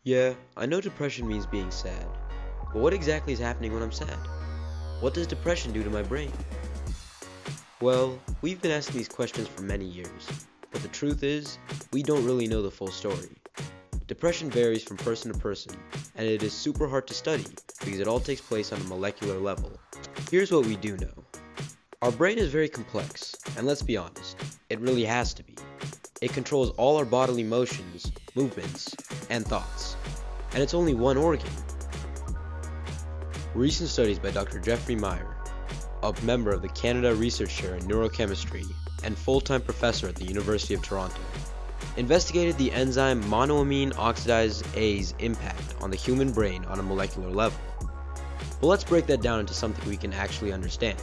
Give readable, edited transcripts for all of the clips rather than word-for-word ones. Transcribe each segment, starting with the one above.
Yeah, I know depression means being sad, but what exactly is happening when I'm sad? What does depression do to my brain? Well, we've been asking these questions for many years, but the truth is, we don't really know the full story. Depression varies from person to person, and it is super hard to study because it all takes place on a molecular level. Here's what we do know. Our brain is very complex, and let's be honest, it really has to be. It controls all our bodily motions, movements, and thoughts, and it's only one organ. Recent studies by Dr. Jeffrey Meyer, a member of the Canada Research Chair in Neurochemistry and full-time professor at the University of Toronto, investigated the enzyme monoamine oxidase A's impact on the human brain on a molecular level. But let's break that down into something we can actually understand.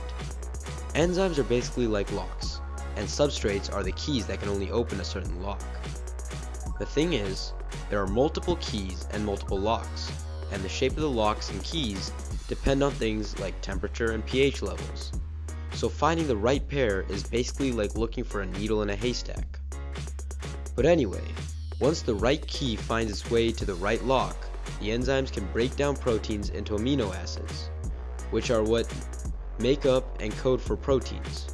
Enzymes are basically like locks, and substrates are the keys that can only open a certain lock. The thing is, there are multiple keys and multiple locks, and the shape of the locks and keys depend on things like temperature and pH levels. So finding the right pair is basically like looking for a needle in a haystack. But anyway, once the right key finds its way to the right lock, the enzymes can break down proteins into amino acids, which are what make up and code for proteins.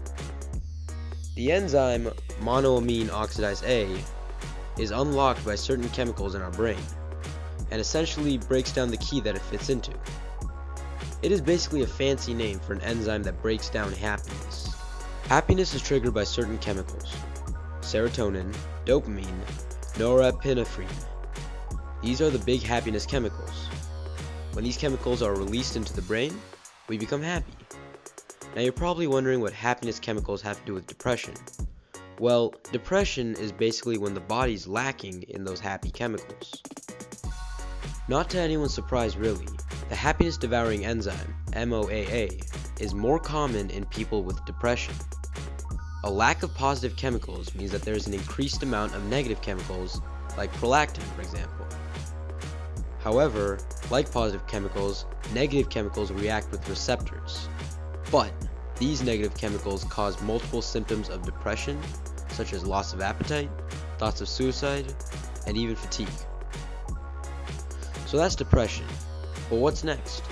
The enzyme monoamine oxidase A is unlocked by certain chemicals in our brain, and essentially breaks down the key that it fits into. It is basically a fancy name for an enzyme that breaks down happiness. Happiness is triggered by certain chemicals: serotonin, dopamine, norepinephrine. These are the big happiness chemicals. When these chemicals are released into the brain, we become happy. Now you're probably wondering what happiness chemicals have to do with depression. Well, depression is basically when the body's lacking in those happy chemicals. Not to anyone's surprise really, the happiness-devouring enzyme, MOAA, is more common in people with depression. A lack of positive chemicals means that there is an increased amount of negative chemicals, like prolactin, for example. However, like positive chemicals, negative chemicals react with receptors. But these negative chemicals cause multiple symptoms of depression, such as loss of appetite, thoughts of suicide, and even fatigue. So that's depression. But what's next?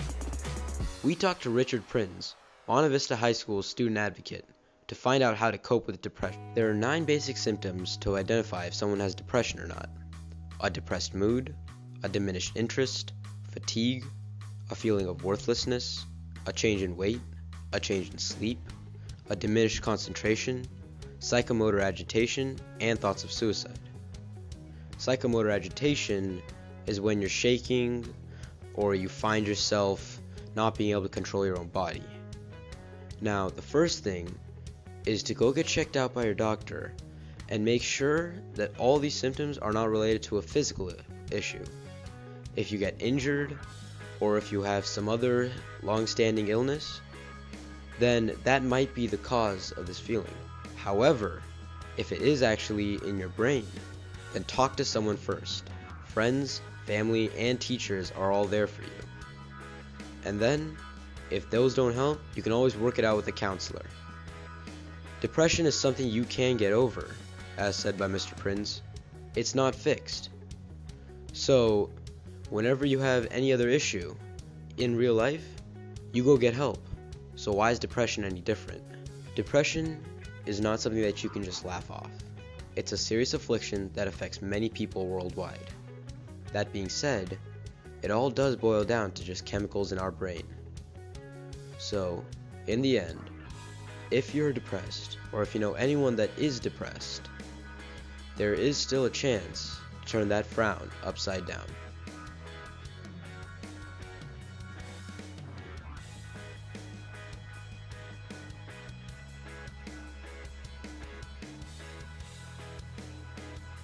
We talked to Richard Prinz, Monte Vista High School's student advocate, to find out how to cope with depression. There are 9 basic symptoms to identify if someone has depression or not: a depressed mood, a diminished interest, fatigue, a feeling of worthlessness, a change in weight, a change in sleep, a diminished concentration, psychomotor agitation, and thoughts of suicide. Psychomotor agitation is when you're shaking or you find yourself not being able to control your own body. Now, the first thing is to go get checked out by your doctor and make sure that all these symptoms are not related to a physical issue. If you get injured or if you have some other long-standing illness, then that might be the cause of this feeling. However, if it is actually in your brain, then talk to someone first. Friends, family, and teachers are all there for you. And then, if those don't help, you can always work it out with a counselor. Depression is something you can get over, as said by Mr. Prinz. It's not fixed. So, whenever you have any other issue in real life, you go get help. So why is depression any different? Depression is not something that you can just laugh off. It's a serious affliction that affects many people worldwide. That being said, it all does boil down to just chemicals in our brain. So, in the end, if you're depressed, or if you know anyone that is depressed, there is still a chance to turn that frown upside down.